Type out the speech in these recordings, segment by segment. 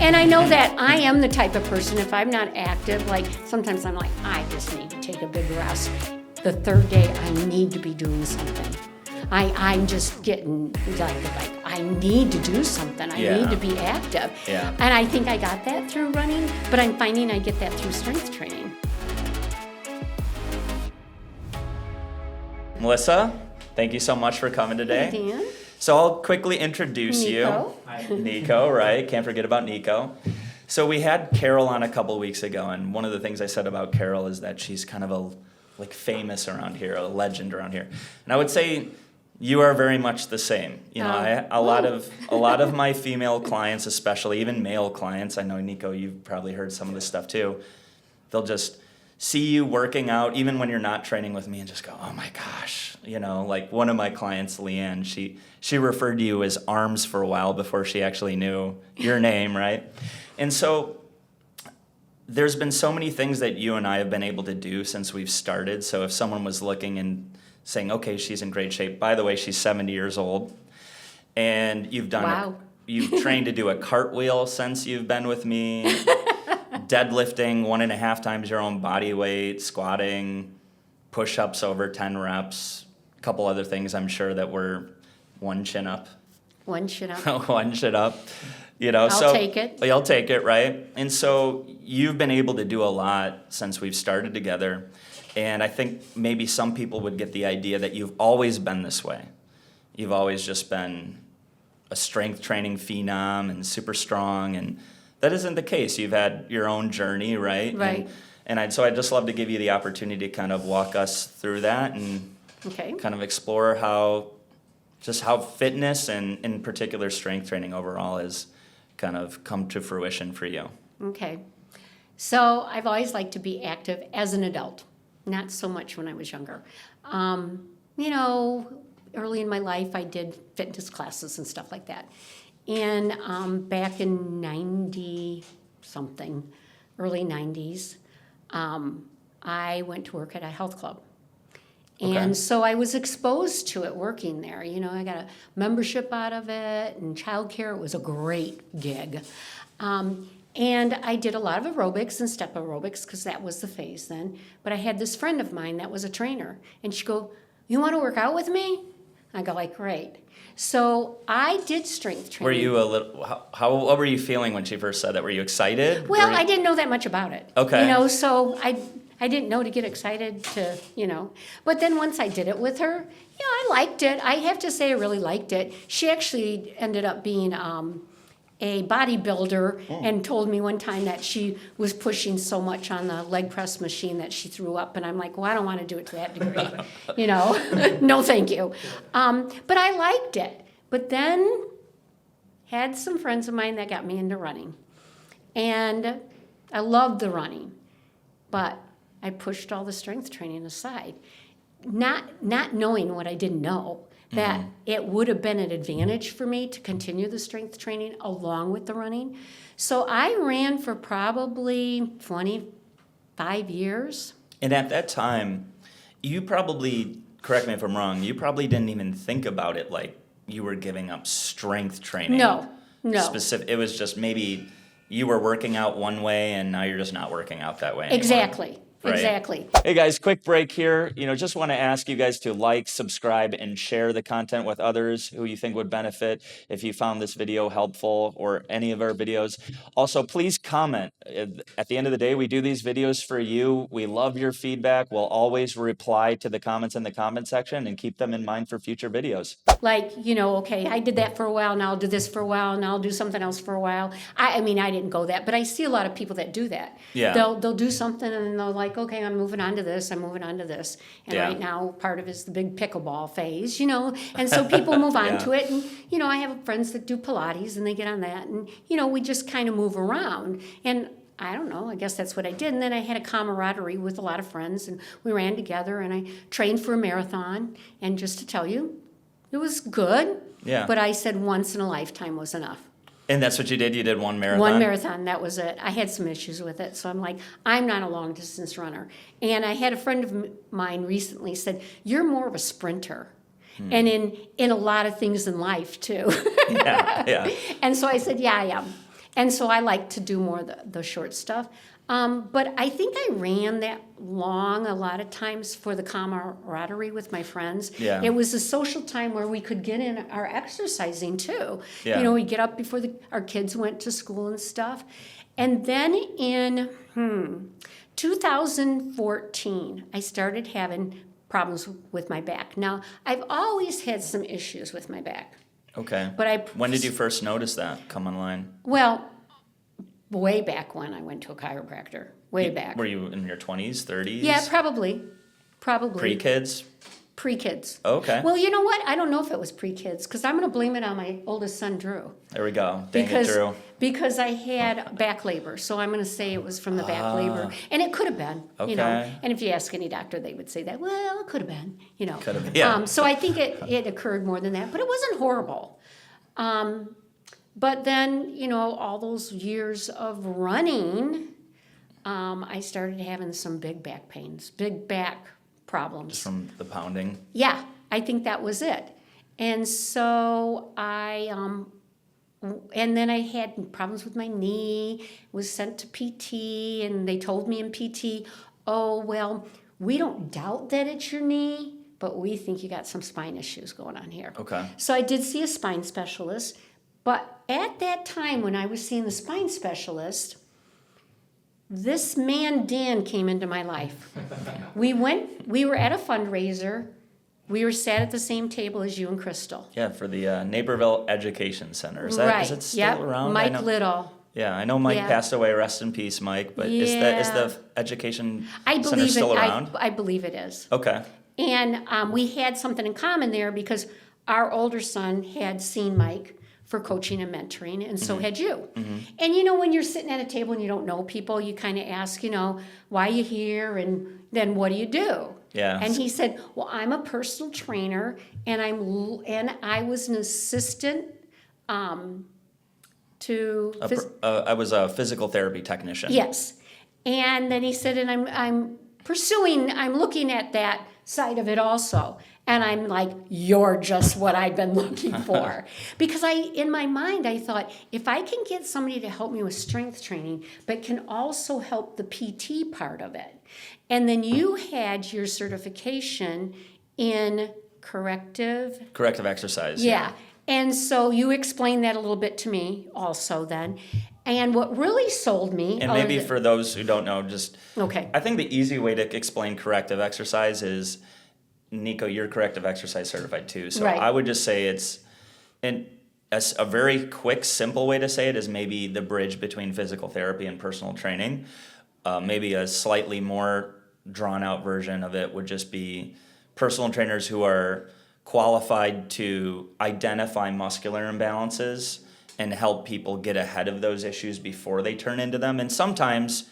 And I know that I am the type of person, if I'm not active, like sometimes I'm like, I just need to take a big rest. The third day, I need to be doing something. I'm just getting like I need to do something. I need to be active. Yeah. And I think I got that through running, but I'm finding I get that through strength training. Melissa, thank you so much for coming today. Hey, Dan. So I'll quickly introduce Nico. you. Nico, right? Can't forget about Nico. So we had Carol on a couple weeks ago, and one of the things I said about Carol is that she's kind of famous around here, a legend around here. And I would say you are very much the same. You know, a lot of my female clients, especially even male clients, I know Nico, you've probably heard some of this stuff too. They'll just see you working out even when you're not training with me and just go, oh my gosh. You know, like one of my clients, Leanne, she referred to you as Arms for a while before she actually knew your name, right? And so there's been so many things that you and I have been able to do since we've started. So if someone was looking and saying, okay, she's in great shape. By the way, she's 70 years old. And you've done you've trained to do a cartwheel since you've been with me. Deadlifting 1.5 times your own body weight, squatting, push-ups over 10 reps, a couple other things I'm sure that were one chin up. One chin up. One chin up. You know, I'll take it. You'll take it, right? And so you've been able to do a lot since we've started together. And I think maybe some people would get the idea that you've always been this way. You've always just been a strength training phenom and super strong, and that isn't the case. You've had your own journey, right? Right. And I'd just love to give you the opportunity to kind of walk us through that and kind of explore how fitness and in particular strength training overall has kind of come to fruition for you. Okay. So I've always liked to be active as an adult, not so much when I was younger. You know, early in my life I did fitness classes and stuff like that. And back in 90-something, early 90s, I went to work at a health club. And so I was exposed to it working there. You know, I got a membership out of it and childcare. It was a great gig. And I did a lot of aerobics and step aerobics because that was the phase then. But I had this friend of mine that was a trainer. And she'd go, you want to work out with me? I go like, great. So I did strength training. Were you what were you feeling when she first said that? Were you excited? Well, I didn't know that much about it. Okay. You know, so I didn't know to get excited to, you know. But then once I did it with her, yeah, I liked it. I have to say I really liked it. She actually ended up being a bodybuilder and told me one time that she was pushing so much on the leg press machine that she threw up. And I'm like, well, I don't want to do it to that degree. You know, no thank you. But I liked it. But then had some friends of mine that got me into running. And I loved the running. But I pushed all the strength training aside, not knowing what I didn't know, that it would have been an advantage for me to continue the strength training along with the running. So I ran for probably 25 years. And at that time, you probably, correct me if I'm wrong, you probably didn't even think about it like you were giving up strength training. No. It was just maybe you were working out one way and now you're just not working out that way anymore. Exactly. Right. Exactly. Hey guys, quick break here. You know, just want to ask you guys to like, subscribe, and share the content with others who you think would benefit if you found this video helpful or any of our videos. Also, please comment. At the end of the day, we do these videos for you. We love your feedback. We'll always reply to the comments in the comment section and keep them in mind for future videos. Like, you know, okay, I did that for a while, now I'll do this for a while, now I'll do something else for a while. I mean, I didn't go that, but I see a lot of people that do that. Yeah. They'll do something and they'll like, okay, I'm moving on to this, I'm moving on to this. And Yeah. right now, part of it is the big pickleball phase, you know, and so people move on to it. And, you know, I have friends that do Pilates and they get on that. And, you know, we just kind of move around. And I don't know, I guess that's what I did. And then I had a camaraderie with a lot of friends and we ran together and I trained for a marathon. And just to tell you, it was good. Yeah. But I said once in a lifetime was enough. And that's what you did? You did one marathon? One marathon, that was it. I had some issues with it, so I'm like, I'm not a long-distance runner. And I had a friend of mine recently said, you're more of a sprinter. And in a lot of things in life, too. Yeah. And so I said, yeah, I am. And so I like to do more of the short stuff. But I think I ran that long a lot of times for the camaraderie with my friends. Yeah. It was a social time where we could get in our exercising too. Yeah. You know, we'd get up before our kids went to school and stuff. And then in 2014, I started having problems with my back. Now, I've always had some issues with my back. Okay. But When did you first notice that come online? Well, way back when I went to a chiropractor. Way back. Were you in your 20s, 30s? Yeah, probably. Pre-kids? Pre-kids. Okay. Well, you know what? I don't know if it was pre-kids because I'm going to blame it on my oldest son, Drew. There we go. Dang it, Drew. Because I had back labor, so I'm going to say it was from the back labor, and it could have been, you know. Okay. And if you ask any doctor, they would say that. Well, it could have been, you know. Could have been, yeah. So I think it occurred more than that, but it wasn't horrible. But then, you know, all those years of running, I started having some big back pains, big back problems. Just from the pounding? Yeah, I think that was it. And so and then I had problems with my knee, was sent to PT, and they told me in PT, oh, well, we don't doubt that it's your knee, but we think you got some spine issues going on here. Okay. So I did see a spine specialist, but at that time when I was seeing the spine specialist, this man, Dan, came into my life. We were at a fundraiser. We were sat at the same table as you and Crystal. Yeah, for the Naperville Education Center. Is it still Yep. around? Mike Little. Yeah, I know Mike Yeah. passed away. Rest in peace, Mike. But is the education center still around? I believe it is. Okay. And we had something in common there because our older son had seen Mike for coaching and mentoring, and so had you. And you know, when you're sitting at a table and you don't know people, you kind of ask, you know, why you here, and then what do you do? Yeah. And he said, well, I'm a personal trainer, and I was an assistant to I was a physical therapy technician. Yes. And then he said, and I'm looking at that side of it also. And I'm like, you're just what I've been looking for. Because in my mind, I thought, if I can get somebody to help me with strength training, but can also help the PT part of it. And then you had your certification in corrective exercise. Yeah. And so you explained that a little bit to me also then. And what really sold me... And maybe for those who don't know, Okay. I think the easy way to explain corrective exercise is, Nico, you're corrective exercise certified too. So Right. I would just say it's, a very quick, simple way to say it is maybe the bridge between physical therapy and personal training. Maybe a slightly more drawn out version of it would just be personal trainers who are qualified to identify muscular imbalances and help people get ahead of those issues before they turn into them. And sometimes,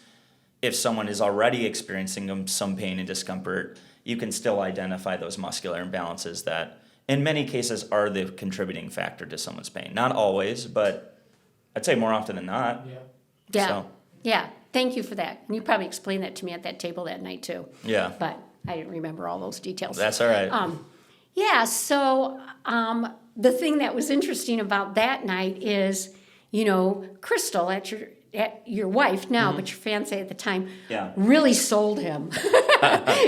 if someone is already experiencing some pain and discomfort, you can still identify those muscular imbalances that, in many cases, are the contributing factor to someone's pain. Not always, but I'd say more often than not. Yeah. So, Yeah. Thank you for that. And you probably explained that to me at that table that night too. yeah, But I didn't remember all those details. that's all right. Yeah, so the thing that was interesting about that night is, you know, Crystal, at your wife now, but your fiance at the time, Yeah. really sold him.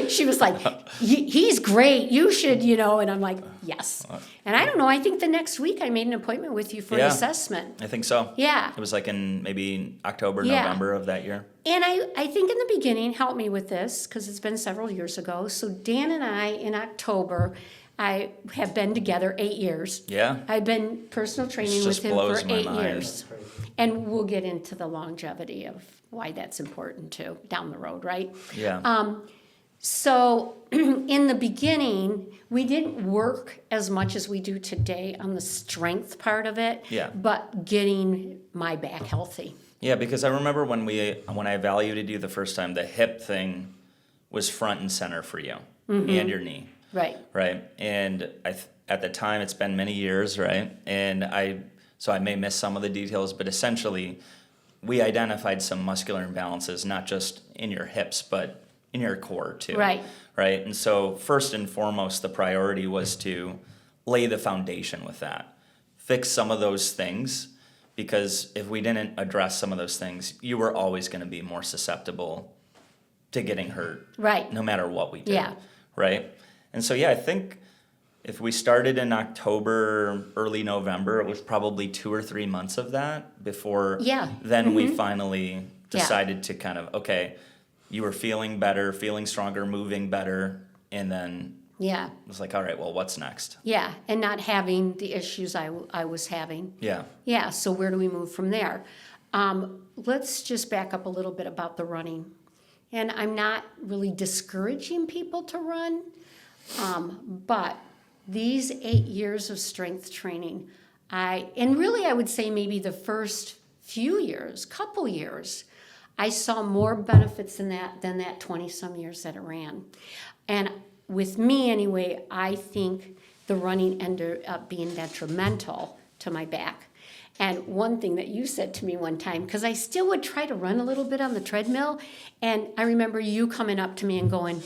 She was like, he's great, you should, you know, and I'm like, yes. And I don't know, I think the next week I made an appointment with you for an Yeah. assessment. I think so. Yeah. It was like in maybe October, Yeah. November of that year. And I think in the beginning, help me with this, because it's been several years ago. So Dan and I, in October, I have been together 8 years. Yeah. I've been personal training just with him blows for my 8 mind. years. And we'll get into the longevity of why that's important too, down the road, right? Yeah. So in the beginning, we didn't work as much as we do today on the strength part of it, Yeah. but getting my back healthy. Yeah, because I remember when I evaluated you the first time, the hip thing was front and center for you and your knee, Right. right? And at the time, it's been many years, right? And I may miss some of the details, but essentially, we identified some muscular imbalances, not just in your hips, but in your core too. Right. Right. And so first and foremost, the priority was to lay the foundation with that, fix some of those things, because if we didn't address some of those things, you were always going to be more susceptible to getting hurt, Right. no matter what we did, Yeah. right? And so, yeah, I think if we started in October, early November, it was probably 2 or 3 months of that before Yeah. then we finally Yeah. decided to kind of, okay, you were feeling better, feeling stronger, moving better, and then Yeah. it was like, all right, well, what's next? Yeah. And not having the issues I was having. Yeah. Yeah. So where do we move from there? Let's just back up a little bit about the running. And I'm not really discouraging people to run, but these 8 years of strength training, and really I would say maybe the first few years, couple years, I saw more benefits than that 20 some years that it ran. And with me anyway, I think the running ended up being detrimental to my back. And one thing that you said to me one time, because I still would try to run a little bit on the treadmill, and I remember you coming up to me and going,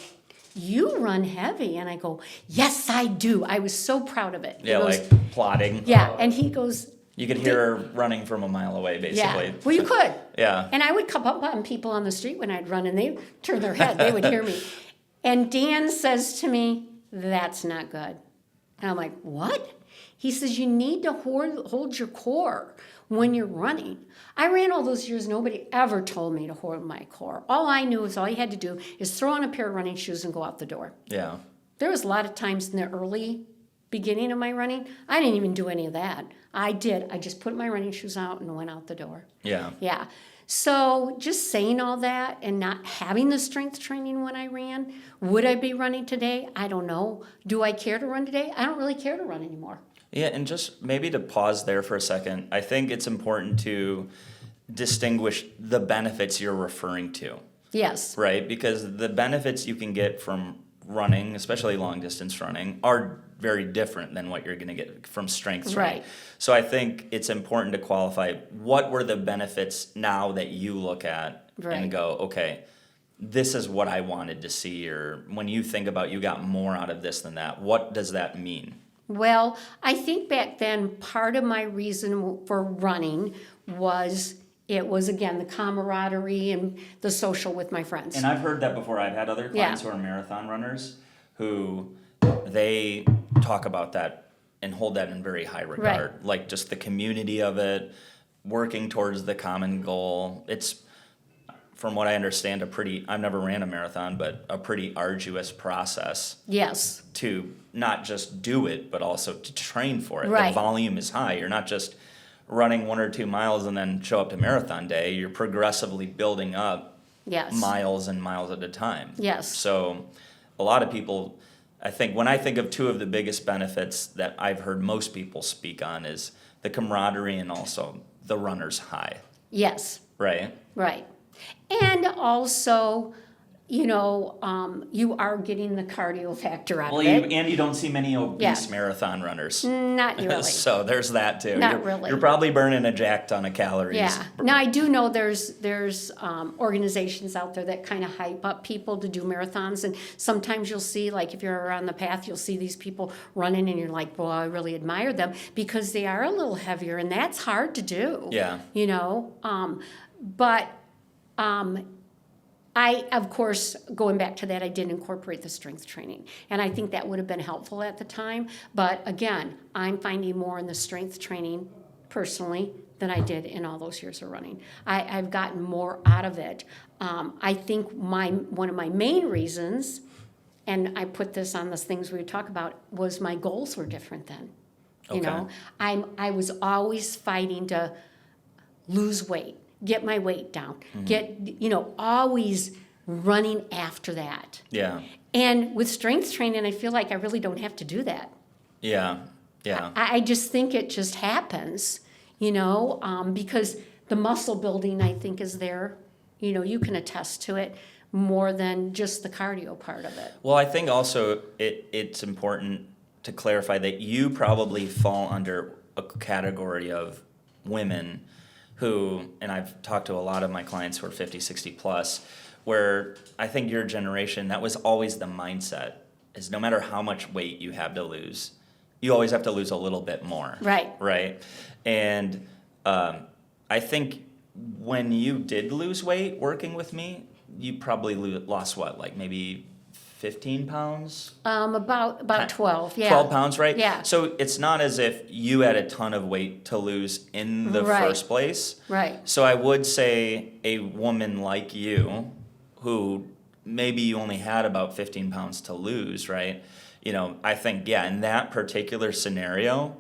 "You run heavy." And I go, "Yes, I do." I was so proud of it. He Yeah, goes, like plotting. yeah. And he goes, You could hear her running from a mile away, basically. yeah. Well, you could. Yeah. And I would come up on people on the street when I'd run, and they turn their head. They would hear me. And Dan says to me, "That's not good." And I'm like, "What?" He says, "You need to hold your core when you're running." I ran all those years. Nobody ever told me to hold my core. All I knew is all you had to do is throw on a pair of running shoes and go out the door. Yeah. There was a lot of times in the early beginning of my running, I didn't even do any of that. I just put my running shoes out and went out the door. Yeah. Yeah. So just saying all that and not having the strength training when I ran, would I be running today? I don't know. Do I care to run today? I don't really care to run anymore. Yeah, and just maybe to pause there for a second, I think it's important to distinguish the benefits you're referring to, Yes. right? Because the benefits you can get from running, especially long distance running, are very different than what you're going to get from strength training. Right. So I think it's important to qualify what were the benefits now that you look at Right. and go, okay, this is what I wanted to see, or when you think about you got more out of this than that, what does that mean? Well, I think back then part of my reason for running was it was, again, the camaraderie and the social with my friends. And I've heard that before. I've had other clients Yeah. who are marathon runners who they talk about that and hold that in very high regard. Like just the community of it, working towards the common goal. It's, from what I understand, I've never ran a marathon, but a pretty arduous process Yes. to not just do it, but also to train for it. Right. The volume is high. You're not just running 1 or 2 miles and then show up to marathon day. You're progressively building up Yes. miles and miles at a time. Yes. So a lot of people, I think, when I think of two of the biggest benefits that I've heard most people speak on is the camaraderie and also the runner's high, Yes. right? Right. And also, you are getting the cardio factor out Well, of it. you don't see many obese Yeah. marathon runners. Not really. So there's that too. Not You're- really. You're probably burning a jack ton of calories. Yeah. Now I do know there's organizations out there that kind of hype up people to do marathons, and sometimes you'll see, like if you're on the path, you'll see these people running, and you're like, well, I really admire them because they are a little heavier, and that's hard to do. Yeah. But I, of course, going back to that, I did incorporate the strength training, and I think that would have been helpful at the time. But again, I'm finding more in the strength training personally than I did in all those years of running. I've gotten more out of it. I think one of my main reasons, and I put this on the things we would talk about, was my goals were different then. Okay. I was always fighting to lose weight, get my weight down, always running after that. Yeah. And with strength training, I feel like I really don't have to do that. Yeah. Yeah. I just think it just happens, because the muscle building, I think, is there. You can attest to it more than just the cardio part of it. Well, I think also it's important to clarify that you probably fall under a category of women who, and I've talked to a lot of my clients who are 50, 60 plus, where I think your generation, that was always the mindset, is no matter how much weight you have to lose, you always have to lose a little bit more. Right. Right? And I think when you did lose weight working with me, you probably lost what, like maybe 15 pounds? About 12, yeah. 12 pounds, right? Yeah. So it's not as if you had a ton of weight to lose in the Right. first place. Right, So I would say a woman like you, who maybe you only had about 15 pounds to lose, right? You know, I think, yeah, in that particular scenario,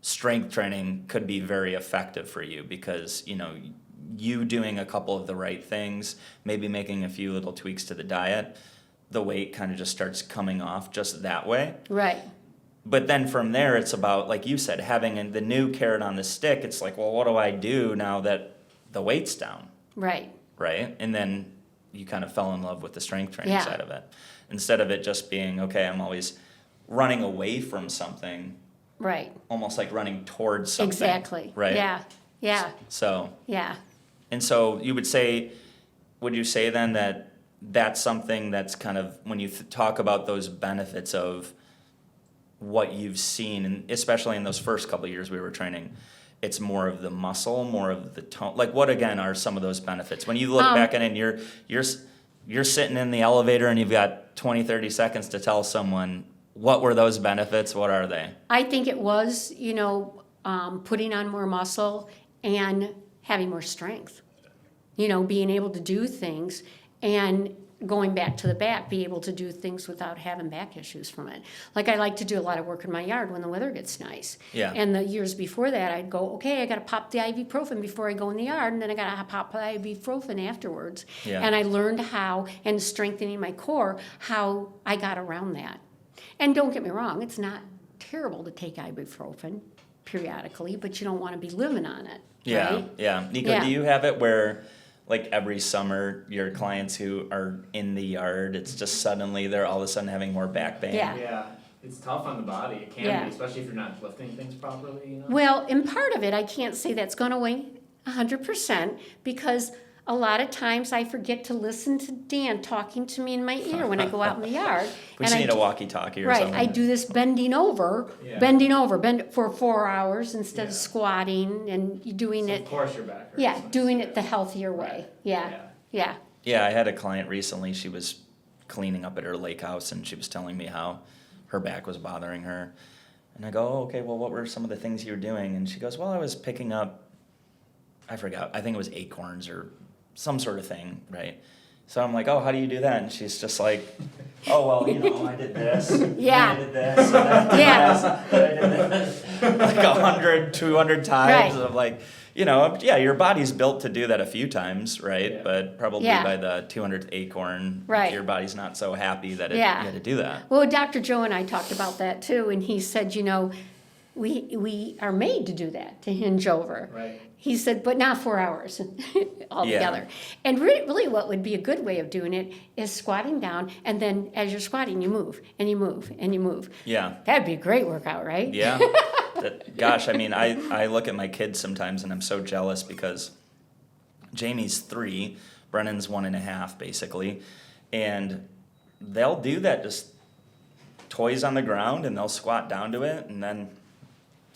strength training could be very effective for you because, you know, you doing a couple of the right things, maybe making a few little tweaks to the diet, the weight kind of just starts coming off just that way. right, But then from there, it's about, like you said, having the new carrot on the stick. It's like, well, what do I do now that the weight's down, right, right? And then you kind of fell in love with the strength training Yeah. side of it. Instead of it just being, okay, I'm always running away from something, right. almost like running towards something. Exactly. Right? Yeah, yeah, So, yeah. and so you would say, would you say then that that's something that's kind of, when you talk about those benefits of what you've seen, and especially in those first couple of years we were training, it's more of the muscle, more of the tone. Like, what again are some of those benefits? When you look back in and you're sitting in the elevator and you've got 20, 30 seconds to tell someone, what were those benefits? What are they? I think it was, putting on more muscle and having more strength. Being able to do things and going back to the back, be able to do things without having back issues from it. Like I like to do a lot of work in my yard when the weather gets nice. Yeah. And the years before that, I'd go, okay, I got to pop the ibuprofen before I go in the yard, and then I got to pop the ibuprofen afterwards. Yeah. And I learned how, and strengthening my core, how I got around that. And don't get me wrong, it's not terrible to take ibuprofen periodically, but you don't want to be living on it. Yeah, Right? yeah. Nico, Yeah. do you have it where, like, every summer, your clients who are in the yard, it's just suddenly they're all of a sudden having more back pain? Yeah. Yeah, it's tough on the body. It can Yeah. be, especially if you're not lifting things properly. Well, in part of it, I can't say that's gone away 100% because a lot of times I forget to listen to Dan talking to me in my ear when I go out in the yard. We just need a walkie-talkie or Right, something. I do this bend Yeah. bend for 4 hours instead of Yeah. squatting and you doing So it, of course your back hurts. yeah, doing it the healthier way. Yeah, yeah, Yeah, I had a client recently, she was cleaning up at her lake house and she was telling me how her back was bothering her. And I go, oh, okay, well, what were some of the things you were doing? And she goes, well, I was picking up, I forgot, I think it was acorns or some sort of thing, right? So I'm like, oh, how do you do that? And she's just like, oh, well, I did this. Yeah. And I did this. And I did Yeah. this. And I did this. Like 100, 200 times. Right. Of like, yeah, your body's built to do that a few times, right? Yeah. But probably Yeah. by the 200th acorn, Right. your body's not so happy that Yeah. you had to do that. Well, Dr. Joe and I talked about that too, and he said, we are made to do that, to hinge over. Right. He said, but not 4 hours altogether. And really what would be a good way of doing it is squatting down, and then as you're squatting, you move, and you move, and you move. Yeah. That'd be a great workout, right? Yeah. Gosh, I mean, I look at my kids sometimes and I'm so jealous because Jamie's 3, Brennan's 1.5, basically. And they'll do that, just toys on the ground, and they'll squat down to it, and then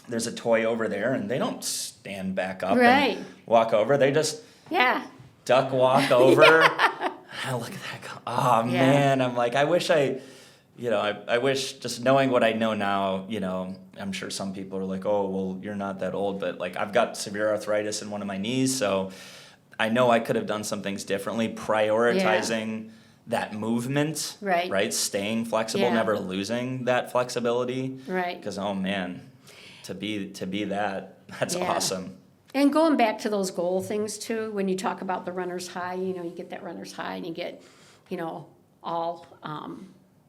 there's a toy over there, and they don't stand back up Right. and walk over. They just Yeah. duck walk over. Oh, look at that go. Oh, Yeah. man. I'm like, I wish I wish just knowing what I know now, I'm sure some people are like, oh, well, you're not that old. But, like, I've got severe arthritis in one of my knees, so I know I could have done some things differently, prioritizing that movement, Right. Staying flexible, Yeah. never losing that flexibility. Right. Because, oh, man, to be that's Yeah. awesome. And going back to those goal things too, when you talk about the runner's high, you get that runner's high and you get, all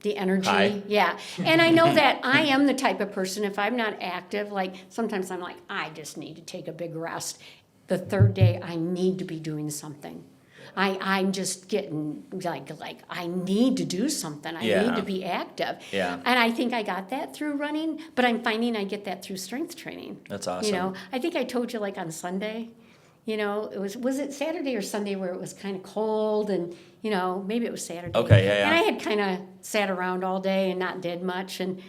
the energy. High. Yeah. And I know that I am the type of person, if I'm not active, like sometimes I'm like, I just need to take a big rest. The third day, I need to be doing something. I'm just getting like I need to do something. I Yeah. need to be active. Yeah. And I think I got that through running, but I'm finding I get that through strength training. That's awesome. I think I told you like on Sunday, it was it Saturday or Sunday where it was kind of cold and, maybe it was Saturday. Okay, yeah. And I had kind of sat around all day and not did much. And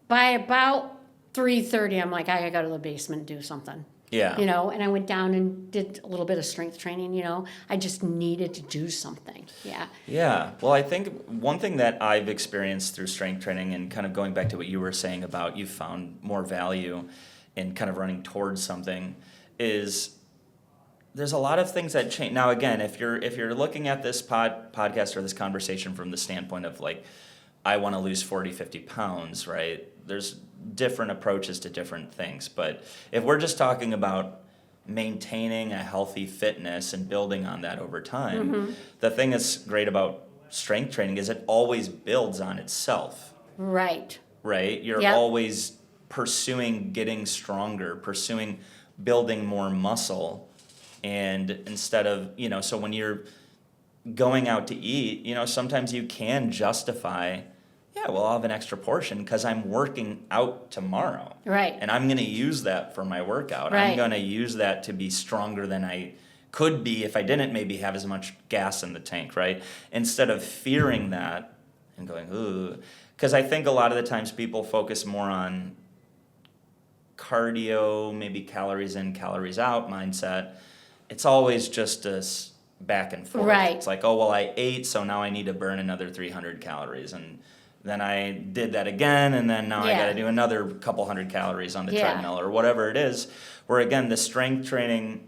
by about 3:30, I'm like, I got to go to the basement and do something. Yeah. You know, and I went down and did a little bit of strength training, you know. I just needed to do something. Yeah. Yeah. Well, I think one thing that I've experienced through strength training, and kind of going back to what you were saying about you found more value in kind of running towards something, is there's a lot of things that change. Now, again, if you're looking at this podcast or this conversation from the standpoint of like, I want to lose 40, 50 pounds, right? There's different approaches to different things. But if we're just talking about maintaining a healthy fitness and building on that over time, the thing that's great about strength training is it always builds on itself, Right. right? You're Yep. always pursuing getting stronger, pursuing building more muscle. And instead of, you know, so when you're going out to eat, you know, sometimes you can justify, yeah, well, I'll have an extra portion because I'm working out tomorrow. Right. And I'm going to use that for my workout. Right. I'm going to use that to be stronger than I could be if I didn't maybe have as much gas in the tank, right? Instead of fearing that and going, ooh. Because I think a lot of the times people focus more on cardio, maybe calories in, calories out mindset. It's always just this back and forth. Right. It's like, oh, well, I ate, so now I need to burn another 300 calories. And then I did that again, and then now I Yeah. got to do another couple hundred calories on the Yeah. treadmill or whatever it is. Where again, the strength training,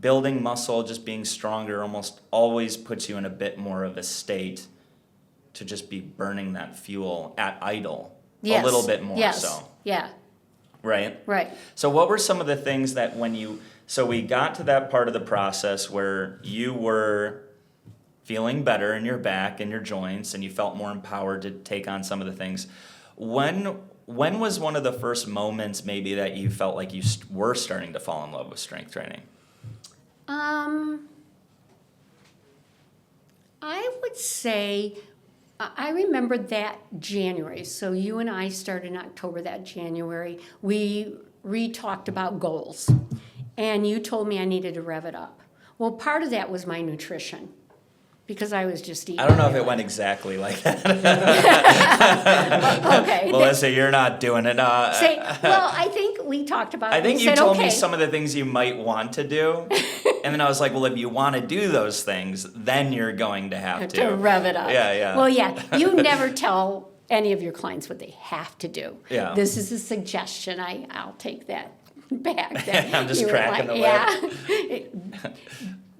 building muscle, just being stronger almost always puts you in a bit more of a state to just be burning that fuel at idle Yes. a little bit more Yes. so, Yeah. right? Right. So what were some of the things that so we got to that part of the process where you were feeling better in your back and your joints and you felt more empowered to take on some of the things. When was one of the first moments maybe that you felt like you were starting to fall in love with strength training? I would say I remember that January. So you and I started in October that January. We re-talked about goals. And you told me I needed to rev it up. Well, part of that was my nutrition. Because I was just eating. I don't know if it really. went exactly like that. Okay. Melissa, you're not doing it. Well, I think we talked about it. I think We you said, told okay. me some of the things you might want to do. And then I was like, well, if you want to do those things, then you're going to have to. To rev it up. Yeah, yeah. Well, yeah, you never tell any of your clients what they have to do. Yeah. This is a suggestion. I'll take that back. I'm just you were cracking the Yeah.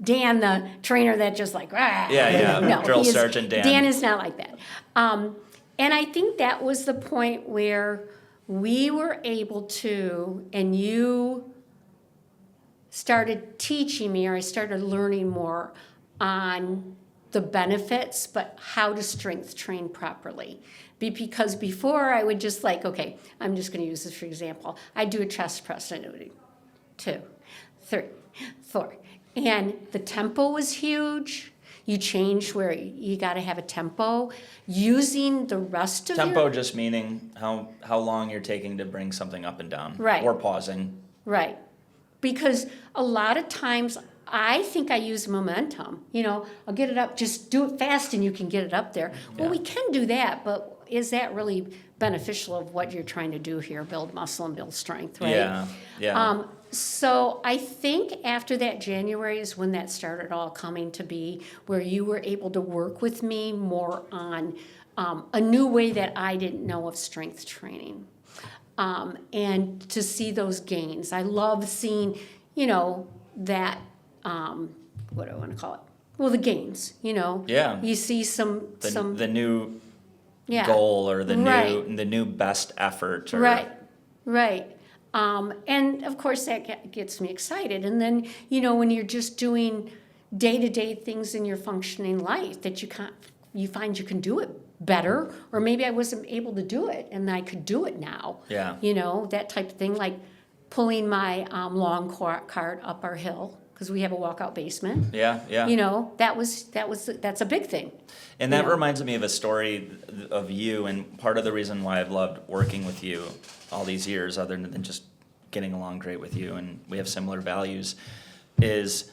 Dan, the trainer that just like, rah. Yeah, No, Drill he is- Sergeant Dan. Dan is not like that. And I think that was the point where we were able to, and you started teaching me, or I started learning more on the benefits, but how to strength train properly. Because before I would just like, okay, I'm just going to use this for example. I do a chest press, and I would do 2, 3, 4. And the tempo was huge. You change where you got to have a tempo. Using the rest of Tempo your... just meaning how long you're taking to bring something up and down. Right. Or pausing. Right. Because a lot of times I think I use momentum. You know, I'll get it up, just do it fast and you can get it up there. Well, Yeah. we can do that, but is that really beneficial of what you're trying to do here? Build muscle and build strength, right? Yeah. Yeah. So I think after that January is when that started all coming to be, where you were able to work with me more on a new way that I didn't know of strength training. And to see those gains. I love seeing, you know, that, what do I want to call it? Well, the gains, you know. Yeah. You see some the new yeah. goal or the Right. new best effort. Or, Right, right. And of course that gets me excited. And then, you know, when you're just doing day-to-day things in your functioning life that you find you can do it better, or maybe I wasn't able to do it and I could do it now. Yeah. You know, that type of thing, like pulling my long cart up our hill because we have a walkout basement. Yeah. Yeah. You know, that's a big thing. And that Yeah. reminds me of a story of you, and part of the reason why I've loved working with you all these years, other than just getting along great with you, and we have similar values, is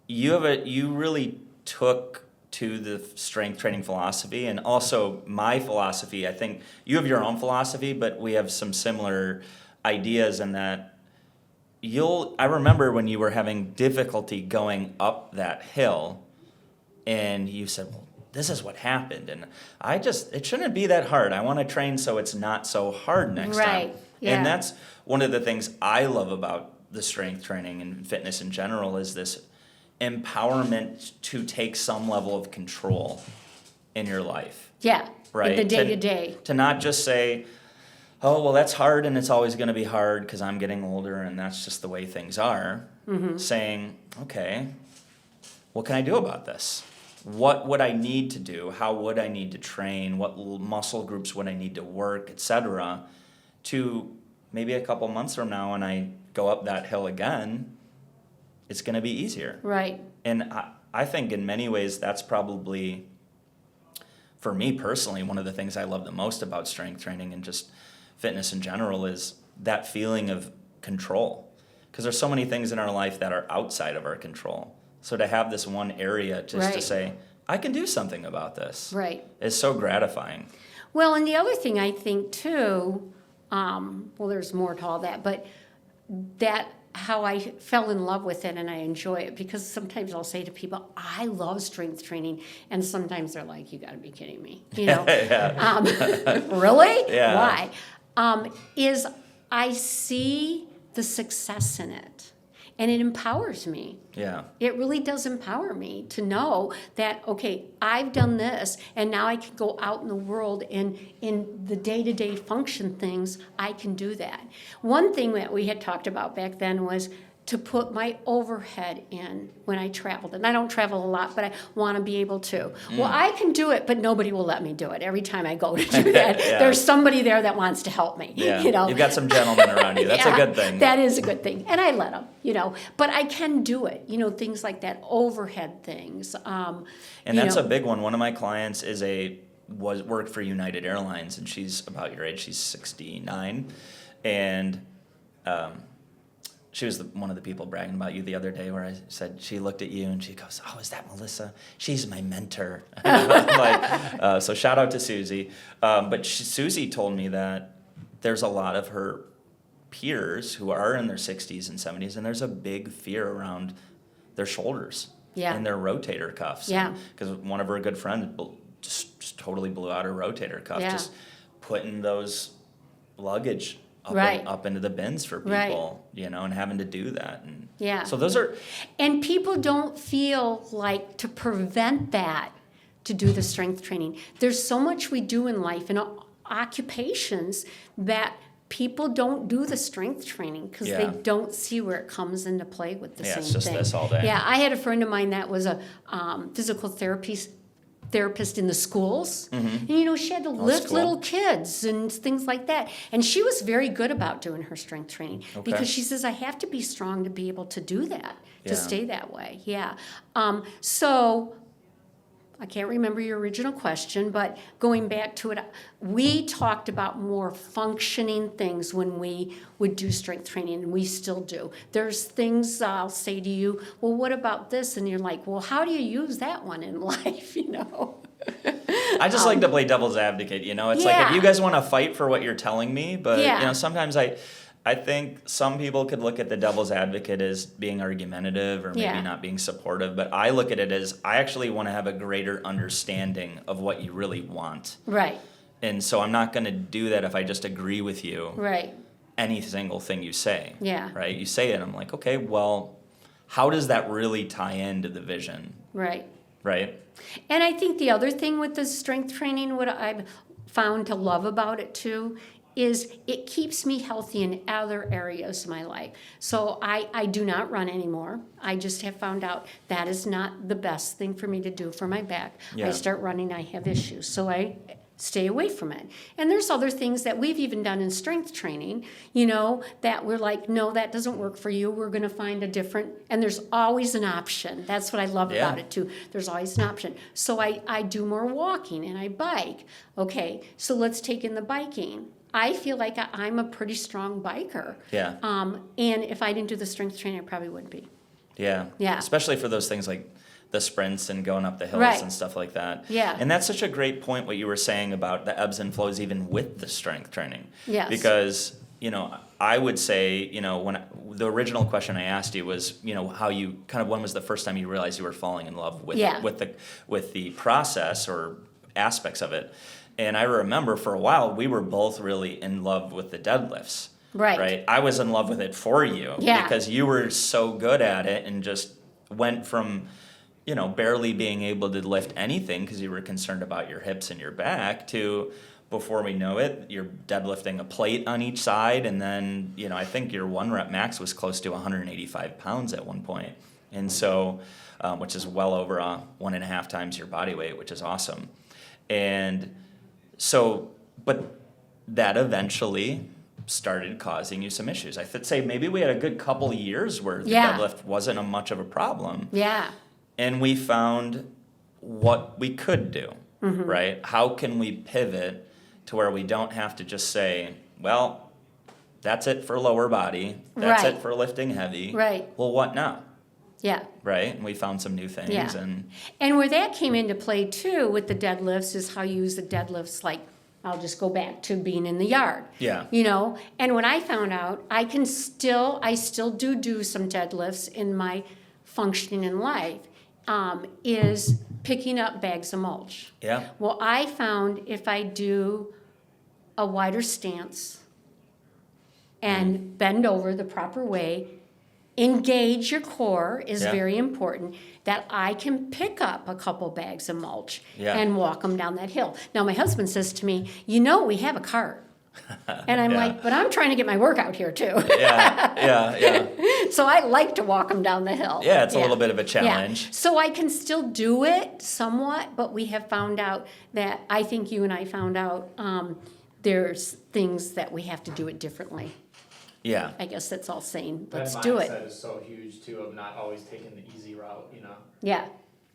you really took to the strength training philosophy, and also my philosophy. I think you have your own philosophy, but we have some similar ideas in that I remember when you were having difficulty going up that hill and you said, well, this is what happened. And it shouldn't be that hard. I want to train so it's not so hard next time. Right, yeah. And that's one of the things I love about the strength training and fitness in general is this empowerment to take some level of control in your life. Yeah, Right. the day-to-day. To not just say, oh, well, that's hard and it's always going to be hard because I'm getting older and that's just the way things are. Mm-hmm. Saying, okay, what can I do about this? What would I need to do? How would I need to train? What muscle groups would I need to work, etc. To maybe a couple months from now when I go up that hill again, it's going to be easier. Right. And I think in many ways that's probably, for me personally, one of the things I love the most about strength training and just fitness in general is that feeling of control. Because there's so many things in our life that are outside of our control. So to have this one area just to Right. say, I can do something about this, Right. is so gratifying. Well, and the other thing I think too, well, there's more to all that, but that how I fell in love with it and I enjoy it because sometimes I'll say to people, I love strength training, and sometimes they're like, you got to be kidding me, you know? Really? Yeah. Why? Is I see the success in it, and it empowers me. Yeah. It really does empower me to know that, okay, I've done this, and now I can go out in the world and in the day-to-day function things, I can do that. One thing that we had talked about back then was to put my overhead in when I traveled. And I don't travel a lot, but I want to be able to. Well, I can do it, but nobody will let me do it. Every time I go to do that, Yeah. there's somebody there that wants to help me. Yeah. You know? You've got some gentlemen around you. That's Yeah, a good thing. That is a good thing. And I let them, you know. But I can do it, you know, things like that, overhead things. And you that's know. a big one. One of my clients worked for United Airlines, and she's about your age. She's 69, and she was one of the people bragging about you the other day. Where I said she looked at you and she goes, "Oh, is that Melissa? She's my mentor." So shout out to Susie. But Susie told me that there's a lot of her peers who are in their 60s and 70s, and there's a big fear around their shoulders. Yeah. And their rotator cuffs. Yeah. Because one of her good friends just totally blew out her rotator cuff, Yeah. just putting those luggage Right. up into the bins for people, Right. you know, and having to do that. And Yeah. so those are, And people don't feel like to prevent that, to do the strength training. There's so much we do in life and occupations that people don't do the strength training because Yeah. they don't see where it comes into play with the Yeah, same it's just thing. this all day. Yeah, I had a friend of mine that was a physical therapist in the schools. And you know, she had to lift cool. little kids and things like that. And she was very good about doing her strength training because she says, I have to be strong to be able to do that, to Yeah. stay that way. Yeah. So I can't remember your original question, but going back to it, we talked about more functioning things when we would do strength training, and we still do. There's things I'll say to you, well, what about this? And you're like, well, how do you use that one in life, you know? I just like to play devil's advocate, you know? It's like, if Yeah. you guys want to fight for what you're telling me, but, Yeah. you know, sometimes I think some people could look at the devil's advocate as being argumentative or maybe Yeah. not being supportive, but I look at it as I actually want to have a greater understanding of what you really want. Right, And so I'm not going to do that if I just agree with you right, any single thing you say. Yeah. Right? You say it, I'm like, okay, well, how does that really tie into the vision? right. Right? And I think the other thing with the strength training, what I've found to love about it too, is it keeps me healthy in other areas of my life. So I do not run anymore. I just have found out that is not the best thing for me to do for my back. Yeah. I start running, I have issues. So I stay away from it. And there's other things that we've even done in strength training, you know, that we're like, no, that doesn't work for you. We're going to find a different, and there's always an option. That's what I love Yeah. about it too. There's always an option. So I do more walking and I bike. Okay, so let's take in the biking. I feel like I'm a pretty strong biker. Yeah. And if I didn't do the strength training, I probably would be. Yeah. Yeah. Especially for those things like the sprints and going up the hills Right. and stuff like that. Yeah. And that's such a great point what you were saying about the ebbs and flows even with the strength training. Yes. Because, you know, I would say, when the original question I asked you was, how you kind of, when was the first time you realized you were falling in love with Yeah. with the process or aspects of it? And I remember for a while we were both really in love with the deadlifts. Right. I was in love with it for you Yeah. because you were so good at it and just went from, barely being able to lift anything because you were concerned about your hips and your back to, before we know it, you're deadlifting a plate on each side. And then, I think your 1 rep max was close to 185 pounds at one point. And so, which is well over 1.5 times your body weight, which is awesome. And so, but that eventually started causing you some issues. I should say maybe we had a good couple years where the Yeah. deadlift wasn't much of a problem. Yeah. And we found what we could do, right? How can we pivot to where we don't have to just say, well, that's it for lower body, that's Right. it for lifting heavy. Right. Well, what now? Yeah. Right? And we found some new things. Yeah. And And where that came into play too with the deadlifts is how you use the deadlifts, like, I'll just go back to being in the yard. Yeah. And when I found out, I still do some deadlifts in my functioning in life, is picking up bags of mulch. Yeah. Well, I found if I do a wider stance and bend over the proper way, engage your core is Yeah. very important, that I can pick up a couple bags of mulch Yeah. and walk them down that hill. Now, my husband says to me, we have a cart. And I'm Yeah. like, but I'm trying to get my workout here too. Yeah. So I like to walk them down the hill. Yeah, it's a little bit of a challenge. Yeah. So I can still do it somewhat, but we have found out that, I think you and I found out, there's things that we have to do it differently. Yeah. I guess that's all saying, That let's do it. mindset is so huge too, of not always taking the easy route, Yeah,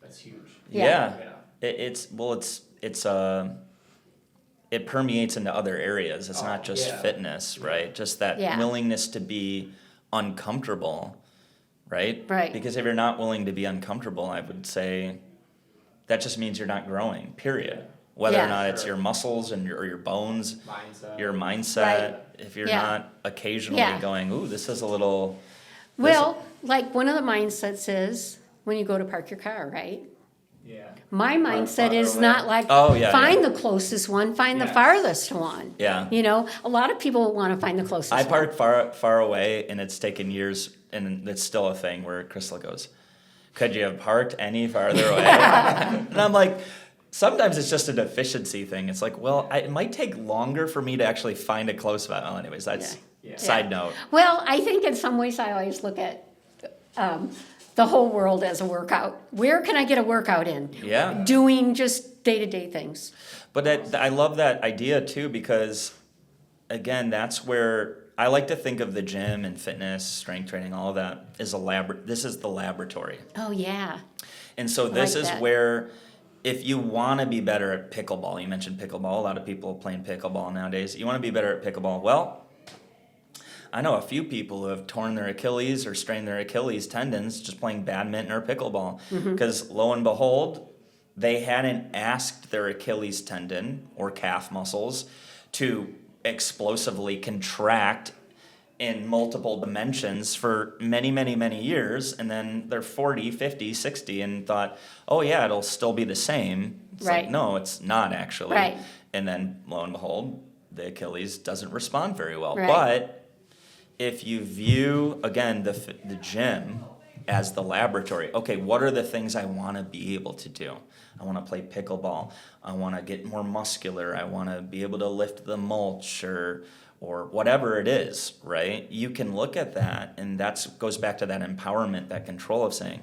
that's huge. Yeah. Yeah. It permeates into other areas. It's not just yeah. fitness, right? Just that Yeah. willingness to be uncomfortable, right? Right. Because if you're not willing to be uncomfortable, I would say that just means you're not growing, period. Whether Yeah. or not it's Sure. your muscles or your bones, Mindset. your mindset, Right. if you're Yeah. not occasionally Yeah. going, ooh, this is a little... well, like one of the mindsets is when you go to park your car, right? Yeah. My mindset farther is away. not like, Oh, yeah, find yeah. the closest one, find the Yes. farthest one. Yeah. A lot of people want to find the closest I one. park far away, and it's taken years, and it's still a thing where Crystal goes, could you have parked any farther away? And I'm like, sometimes it's just an efficiency thing. It's like, well, it might take longer for me to actually find a close spot. Well, anyways, that's Yeah. side note. Well, I think in some ways I always look at the whole world as a workout. Where can I get a workout in? Yeah. Doing just day-to-day things. But I love that idea too, because again, that's where I like to think of the gym and fitness, strength training, all of that is this is the laboratory. Oh, yeah. And so this like is that. where, if you want to be better at pickleball, you mentioned pickleball, a lot of people playing pickleball nowadays. You want to be better at pickleball. Well, I know a few people who have torn their Achilles or strained their Achilles tendons just playing badminton or pickleball. Because lo and behold, they hadn't asked their Achilles tendon or calf muscles to explosively contract in multiple dimensions for many, many, many years. And then they're 40, 50, 60 and thought, oh yeah, it'll still be the same. It's Right. like, no, it's not actually. Right. And then lo and behold, the Achilles doesn't respond very well. Right. But if you view, again, the gym as the laboratory, okay, what are the things I want to be able to do? I want to play pickleball. I want to get more muscular. I want to be able to lift the mulch or whatever it is, right? You can look at that, and that goes back to that empowerment, that control of saying,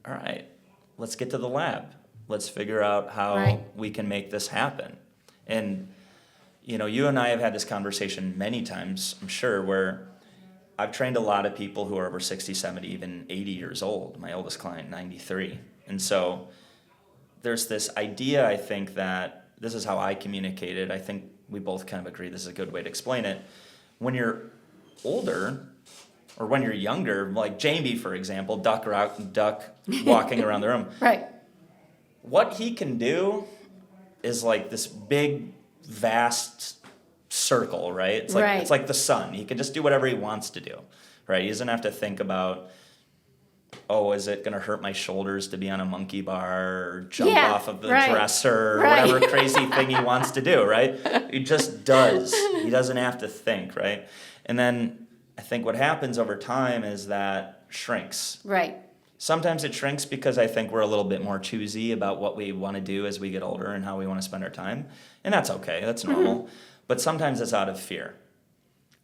all right, let's get to the lab. Let's figure out how Right. we can make this happen. And you and I have had this conversation many times, I'm sure, where I've trained a lot of people who are over 60, 70, even 80 years old. My oldest client, 93. And so there's this idea, I think, that this is how I communicate it. I think we both kind of agree this is a good way to explain it. When you're older, or when you're younger, like Jamie, for example, duck walking around the room, Right. what he can do is like this big, vast circle, right? It's like Right. it's like the sun. He can just do whatever he wants to do, right? He doesn't have to think about, oh, is it gonna hurt my shoulders to be on a monkey bar or jump Yeah, off of the right. dresser or Right. whatever crazy thing he wants to do, right? He just does. He doesn't have to think, right? And then I think what happens over time is that shrinks. Right, Sometimes it shrinks because I think we're a little bit more choosy about what we want to do as we get older and how we want to spend our time. And that's okay, that's normal. But sometimes it's out of fear.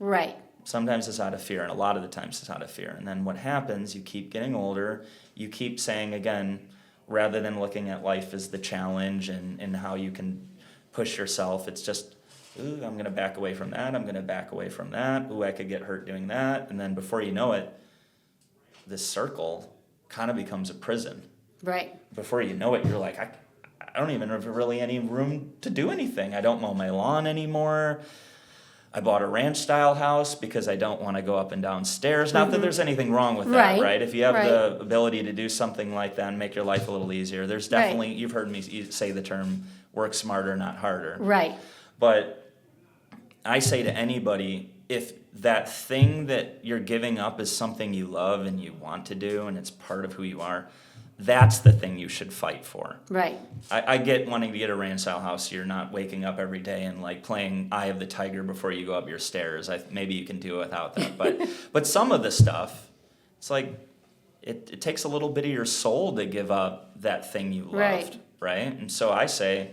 right, Sometimes it's out of fear, and a lot of the times it's out of fear. And then what happens, you keep getting older, you keep saying again, rather than looking at life as the challenge and how you can push yourself, it's just, ooh, I'm gonna back away from that, I'm gonna back away from that, ooh, I could get hurt doing that. And then before you know it, this circle kind of becomes a prison. right, Before you know it, you're like, I don't even have really any room to do anything. I don't mow my lawn anymore. I bought a ranch style house because I don't want to go up and down stairs. Not that there's anything wrong with that, Right, right? If you have right. the ability to do something like that and make your life a little easier, there's Right. definitely, you've heard me say the term work smarter, not harder. right, But I say to anybody, if that thing that you're giving up is something you love and you want to do and it's part of who you are, that's the thing you should fight for. right, I get wanting to get a ranch style house. You're not waking up every day and like playing Eye of the Tiger before you go up your stairs. Maybe you can do it without that. But some of the stuff, it's like it takes a little bit of your soul to give up that thing you loved, right? And so I say,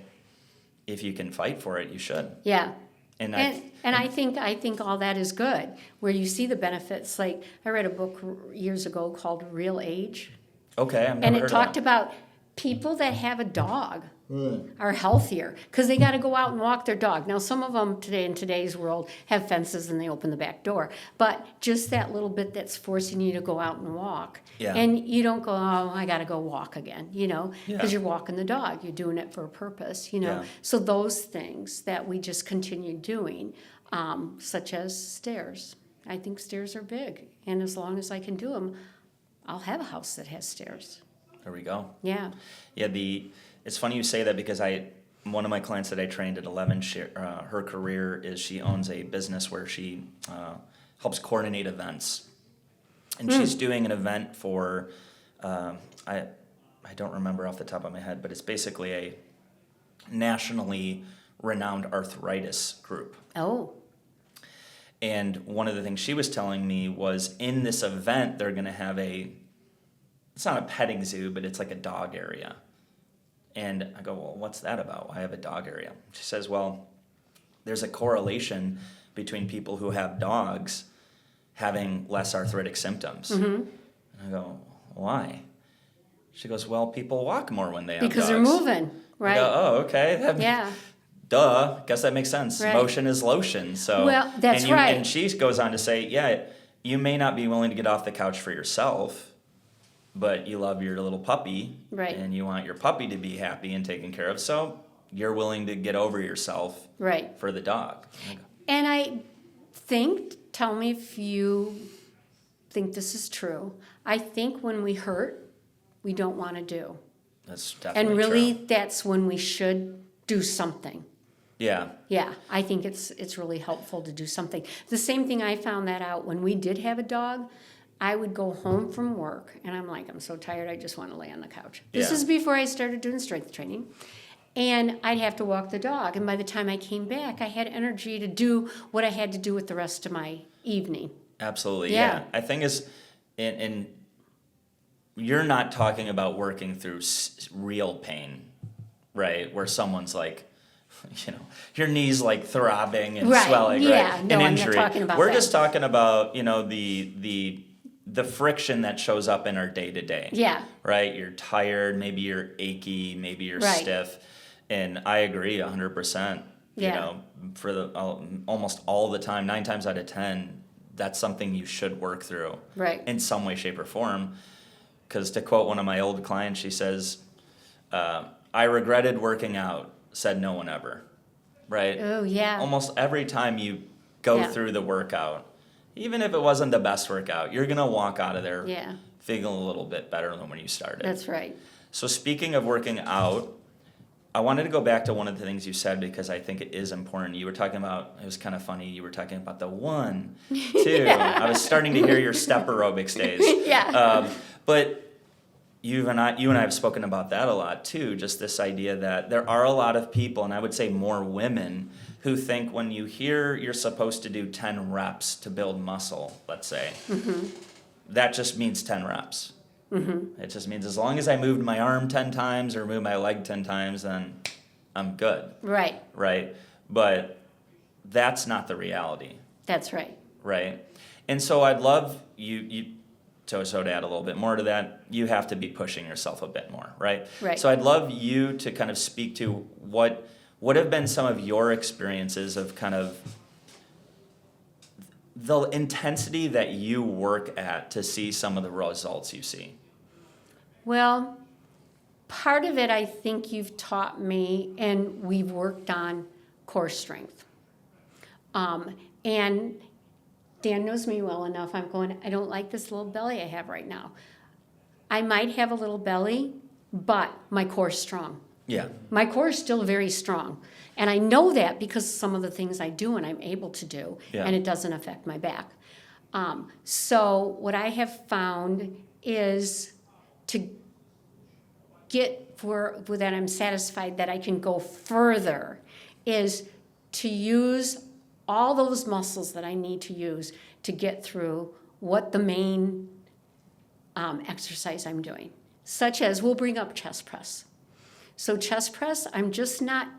if you can fight for it, you should. yeah. And And I think all that is good, where you see the benefits. Like, I read a book years ago called Real Age, okay, I've never and heard it of talked that. about people that have a dog are healthier because they got to go out and walk their dog. Now, some of them today in today's world have fences and they open the back door, but just that little bit that's forcing you to go out and walk. Yeah. And you don't go, oh, I got to go walk again, because Yeah. you're walking the dog. You're doing it for a purpose. Yeah. So those things that we just continue doing, such as stairs. I think stairs are big, and as long as I can do them, I'll have a house that has stairs. There we go. Yeah. Yeah, it's funny you say that because one of my clients that I trained at 11, her career is she owns a business where she helps coordinate events, and she's doing an event for I don't remember off the top of my head, but it's basically a nationally renowned arthritis group. Oh, And one of the things she was telling me was in this event they're going to have it's not a petting zoo, but it's like a dog area. And I go, well, what's that about? Why have a dog area? She says, well, there's a correlation between people who have dogs having less arthritic symptoms. And I go, why? She goes, well, people walk more when they have because dogs. they're moving, I right? go, oh, okay. Yeah. Duh, guess that makes sense. Right. Motion is lotion. So Well, that's and right. And she goes on to say, yeah, you may not be willing to get off the couch for yourself, but you love your little puppy, Right. and you want your puppy to be happy and taken care of. So you're willing to get over yourself Right. for the dog. And I think, tell me if you think this is true. I think when we hurt, we don't want to do. That's definitely And really, true. that's when we should do something. Yeah. Yeah, I think it's really helpful to do something. The same thing, I found that out when we did have a dog. I would go home from work and I'm like, I'm so tired, I just want to lay on the couch. This Yeah. is before I started doing strength training. And I'd have to walk the dog. And by the time I came back, I had energy to do what I had to do with the rest of my evening. Absolutely, Yeah. yeah. I think and you're not talking about working through real pain, right? Where someone's like, your knees like throbbing and Right, swelling, yeah. right? No, An I'm not injury. talking about We're that. just talking about, the friction that shows up in our day to day. Yeah. Right? You're tired, maybe you're achy, maybe you're Right. stiff. And I agree 100%. Yeah. For almost all the time, 9 times out of 10, that's something you should work through. Right. In some way, shape, or form. Because to quote one of my old clients, she says, I regretted working out, said no one ever. Right? Oh, yeah. Almost every time you go Yeah. through the workout, even if it wasn't the best workout, you're going to walk out of there Yeah, feeling a little bit better than when you started. that's right. So speaking of working out, I wanted to go back to one of the things you said because I think it is important. You were talking about, it was kind of funny, you were talking about the 1, 2. I was starting to hear your step aerobics days. Yeah. But you and I have spoken about that a lot too, just this idea that there are a lot of people, and I would say more women, who think when you hear you're supposed to do 10 reps to build muscle, let's say, that just means 10 reps. It just means as long as I moved my arm 10 times or moved my leg 10 times, then I'm good, Right. right? But that's not the reality, That's right. right? And so I'd love so to add a little bit more to that, you have to be pushing yourself a bit more, right? Right. So I'd love you to kind of speak to what have been some of your experiences of kind of the intensity that you work at to see some of the results you see. Well, part of it I think you've taught me, and we've worked on core strength. And Dan knows me well enough. I'm going, I don't like this little belly I have right now. I might have a little belly, but my core's strong. Yeah. My core is still very strong. And I know that because of some of the things I do and I'm able to do, Yeah. and it doesn't affect my back. So what I have found is to get for that I'm satisfied that I can go further is to use all those muscles that I need to use to get through what the main exercise I'm doing, such as we'll bring up chest press. So chest press, I'm just not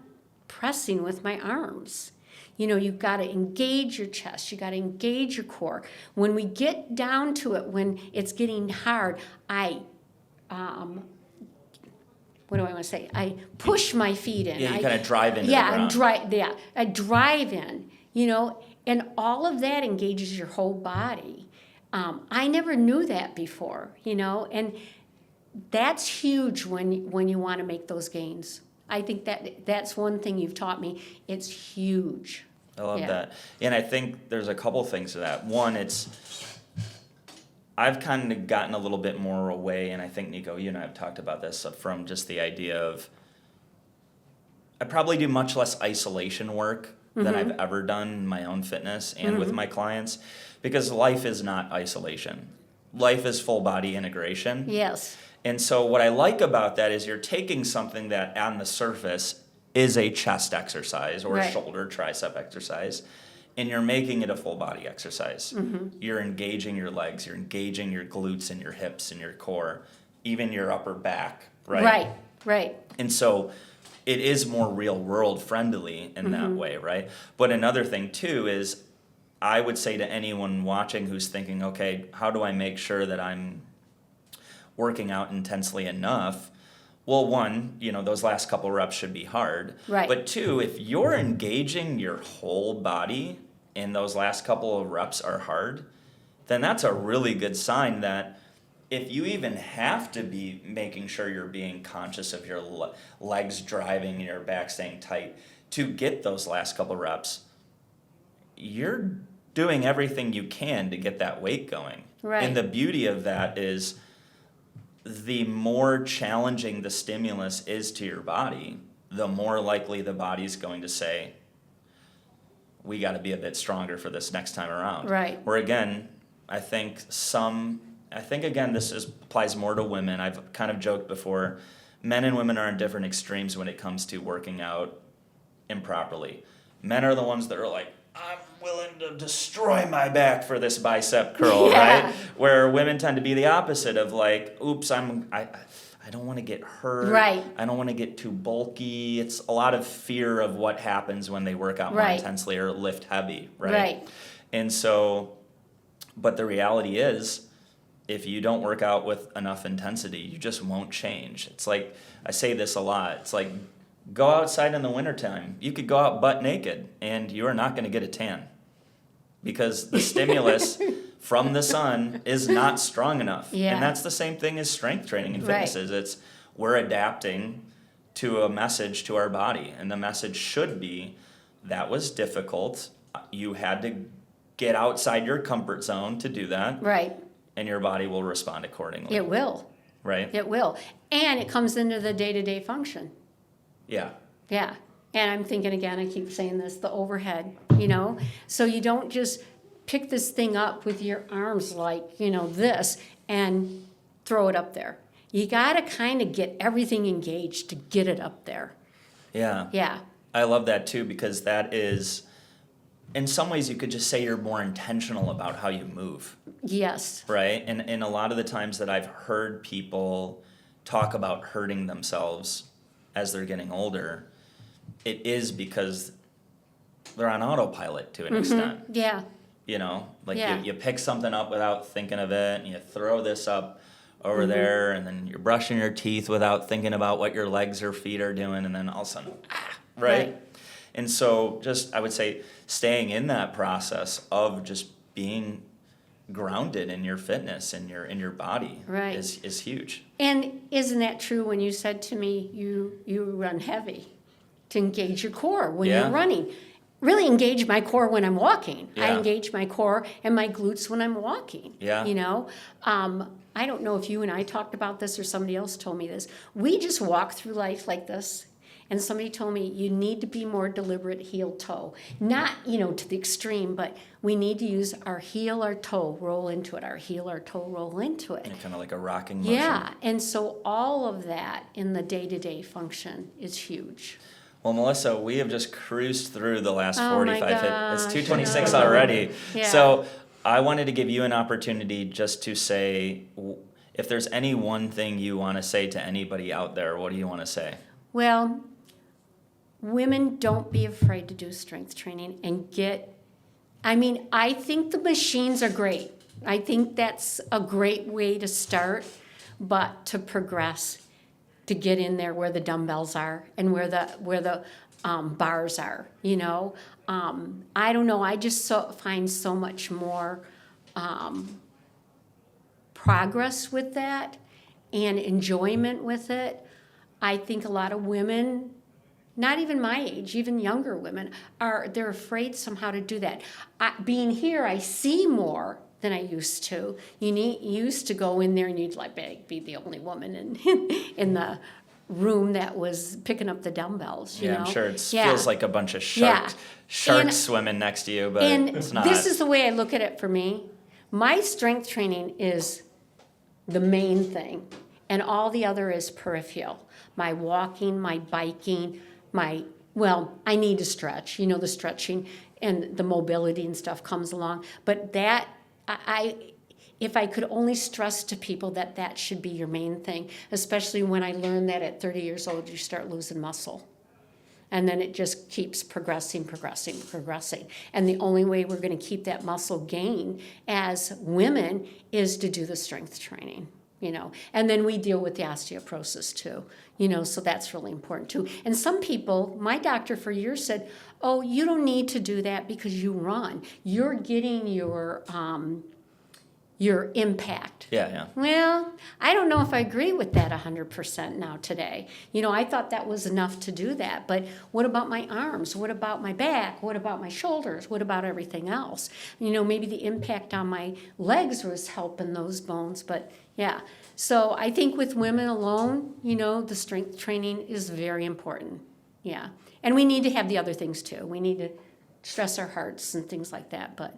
pressing with my arms. You know, you've got to engage your chest. You got to engage your core. When we get down to it, when it's getting hard, I push my feet in. Yeah, you kind of drive into Yeah, the ground. I drive in, you know, and all of that engages your whole body. I never knew that before, you know, and that's huge when you want to make those gains. I think that's one thing you've taught me. It's huge. I love Yeah. that. And I think there's a couple things to that. One, I've kind of gotten a little bit more away, and I think, Nico, you and I have talked about this, from just the idea of I probably do much less isolation work than I've ever done in my own fitness and with my clients, because life is not isolation. Life is full body integration. Yes. And so what I like about that is you're taking something that on the surface is a chest exercise or a Right. shoulder tricep exercise, and you're making it a full body exercise. You're engaging your legs, you're engaging your glutes and your hips and your core, even your upper back, right? Right. And so it is more real world friendly in that way, right? But another thing too is I would say to anyone watching who's thinking, okay, how do I make sure that I'm working out intensely enough? Well, one, you know, those last couple reps should be hard. Right. But two, if you're engaging your whole body and those last couple of reps are hard, then that's a really good sign that if you even have to be making sure you're being conscious of your legs driving and your back staying tight to get those last couple reps, you're doing everything you can to get that weight going. Right. And the beauty of that is the more challenging the stimulus is to your body, the more likely the body's going to say, we got to be a bit stronger for this next time around. Right. Where again, I think again, applies more to women. I've kind of joked before, men and women are in different extremes when it comes to working out improperly. Men are the ones that are like, I'm willing to destroy my back for this bicep curl, Yeah. right? Where women tend to be the opposite of like, oops, I don't want to get hurt. Right. I don't want to get too bulky. It's a lot of fear of what happens when they work out more Right. intensely or lift heavy, right? Right. And so, but the reality is, if you don't work out with enough intensity, you just won't change. It's like, I say this a lot, it's like, go outside in the wintertime. You could go out butt naked and you are not going to get a tan because the stimulus from the sun is not strong enough. Yeah. And that's the same thing as strength training and fitness Right. is. It's we're adapting to a message to our body. And the message should be, that was difficult. You had to get outside your comfort zone to do that. Right. And your body will respond accordingly. It will. Right? It will. And it comes into the day-to-day function. Yeah. Yeah. And I'm thinking again, I keep saying this, the overhead, you know? So you don't just pick this thing up with your arms like, you know, this and throw it up there. You got to kind of get everything engaged to get it up there. Yeah. Yeah. I love that too, because that is, in some ways, you could just say you're more intentional about how you move, Yes. right? And a lot of the times that I've heard people talk about hurting themselves as they're getting older, it is because they're on autopilot to an extent. Yeah. You know, like Yeah. you pick something up without thinking of it, and you throw this up over Mm-hmm. there, and then you're brushing your teeth without thinking about what your legs or feet are doing, and then all of a sudden, right? Right. And so just, I would say, staying in that process of just being grounded in your fitness and in your body Right. is huge. And isn't that true when you said to me, you run heavy to engage your core when Yeah. you're running? Really engage my core when I'm walking. I Yeah. engage my core and my glutes when I'm walking. Yeah. You know, I don't know if you and I talked about this or somebody else told me this. We just walk through life like this. And somebody told me you need to be more deliberate heel toe. Not, you know, to the extreme, but we need to use our heel, our toe, roll into it. Our heel, our toe, roll into it. Kind of like a rocking motion. Yeah, and so all of that in the day-to-day function is huge. Well, Melissa, we have just cruised through the last Oh my 45. It's gosh, 2:26 no. already. Yeah. So I wanted to give you an opportunity just to say, if there's any one thing you want to say to anybody out there, what do you want to say? Well, women, don't be afraid to do strength training and I think the machines are great. I think that's a great way to start, but to progress, to get in there where the dumbbells are and where the bars are, you know. I don't know, I just find so much more progress with that and enjoyment with it. I think a lot of women, not even my age, even younger women, they're afraid somehow to do that. Being here, I see more than I used to. You used to go in there and you'd be the only woman in the room that was picking up the dumbbells. You know? I'm sure it Yeah. feels like a bunch of Yeah. sharks And- swimming next to you, but And it's not. this is the way I look at it for me. My strength training is the main thing, and all the other is peripheral. My walking, my biking, I need to stretch, you know, the stretching and the mobility and stuff comes along. But that, if I could only stress to people that should be your main thing, especially when I learned that at 30 years old, you start losing muscle. And then it just keeps progressing. And the only way we're going to keep that muscle gain as women is to do the strength training, you know. And then we deal with the osteoporosis too, you know, so that's really important too. And some people, my doctor for years said, oh, you don't need to do that because you run. You're getting your impact. Yeah. Well, I don't know if I agree with that 100% now today. You know, I thought that was enough to do that. But what about my arms? What about my back? What about my shoulders? What about everything else? You know, maybe the impact on my legs was helping those bones. But yeah, so I think with women alone, you know, the strength training is very important. Yeah. And we need to have the other things too. We need to stress our hearts and things like that. But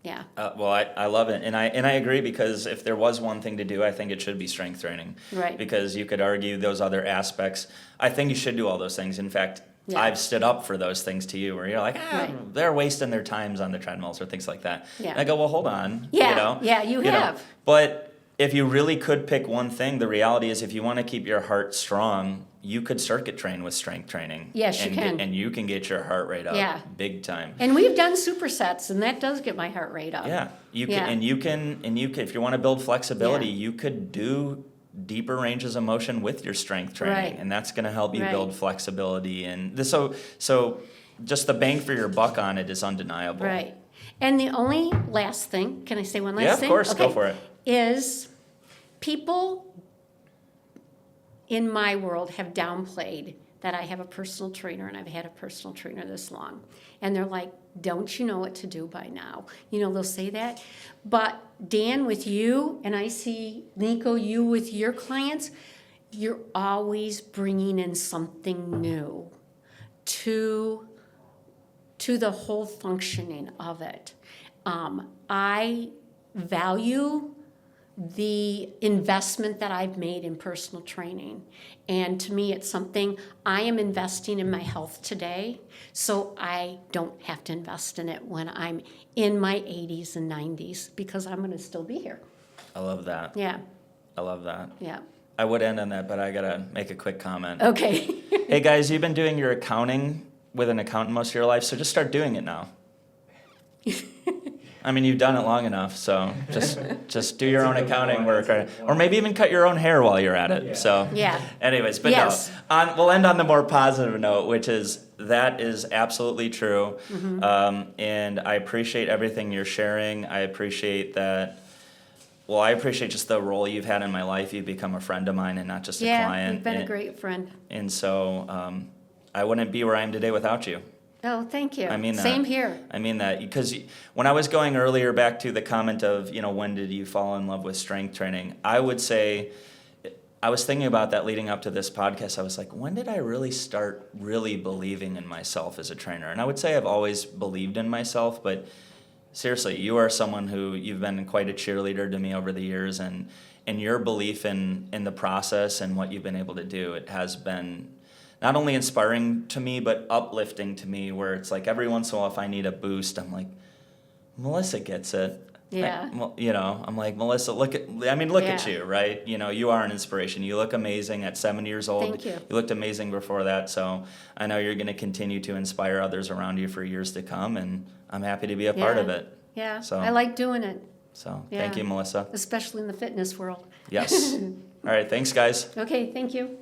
yeah. Well, I love it, and I agree, because if there was one thing to do, I think it should be strength training. Right. Because you could argue those other aspects. I think you should do all those things. In fact, Yeah. I've stood up for those things to you, where you're like, Right. they're wasting their times on the treadmills or things like that. Yeah. And I go, well, hold on. Yeah, You know? yeah, you know. have. But if you really could pick one thing, the reality is, if you want to keep your heart strong, you could circuit train with strength training. Yes, you can. And you can get your heart rate up Yeah. big time. And we've done supersets, and that does get my heart rate up. Yeah, you can, Yeah. and you can, if you want to build flexibility, Yeah. you could do deeper ranges of motion with your strength training, Right. and that's going to help you Right. build flexibility. And this, so just the bang for your buck on it is undeniable. Right. And the only last thing, can I say one last Yeah, of thing? course, go for it. Is people in my world have downplayed that I have a personal trainer and I've had a personal trainer this long. And they're like, don't you know what to do by now? You know, they'll say that. But Dan, with you, and I see Nico, you with your clients, you're always bringing in something new to the whole functioning of it. I value the investment that I've made in personal training. And to me, it's something I am investing in my health today, so I don't have to invest in it when I'm in my 80s and 90s, because I'm going to still be here. I love that. Yeah, I love that. yeah. I would end on that, but I gotta make a quick comment. Okay. Hey guys, you've been doing your accounting with an accountant most of your life, so just start doing it now. I mean, you've done it long enough, so just do your own accounting work, or maybe even cut your own hair while you're at it. Yeah. So, Yeah. anyways, but Yes. no, we'll end on the more positive note, which is that is absolutely true, and I appreciate everything you're sharing. I appreciate that. Well, I appreciate just the role you've had in my life. You've become a friend of mine and not just a Yeah, client. you've been a And- great friend. And so I wouldn't be where I am today without you. Oh, thank you. I mean that. Same here. I mean that because when I was going earlier back to the comment of, when did you fall in love with strength training? I would say, I was thinking about that leading up to this podcast. I was like, when did I really start really believing in myself as a trainer? And I would say I've always believed in myself, but seriously, you are someone who you've been quite a cheerleader to me over the years, and your belief in the process and what you've been able to do, it has been not only inspiring to me, but uplifting to me, where it's like every once in a while if I need a boost, I'm like, Melissa gets it. Yeah. I'm like, Melissa, look at Yeah. you, right? You are an inspiration. You look amazing at 7 years old. Thank you. You looked amazing before that. So I know you're going to continue to inspire others around you for years to come, and I'm happy to be a part of Yeah. it. Yeah, So- I like doing it, So thank Yeah. you, Melissa. especially in the fitness world. Yes. All right. Thanks, guys. Okay, thank you.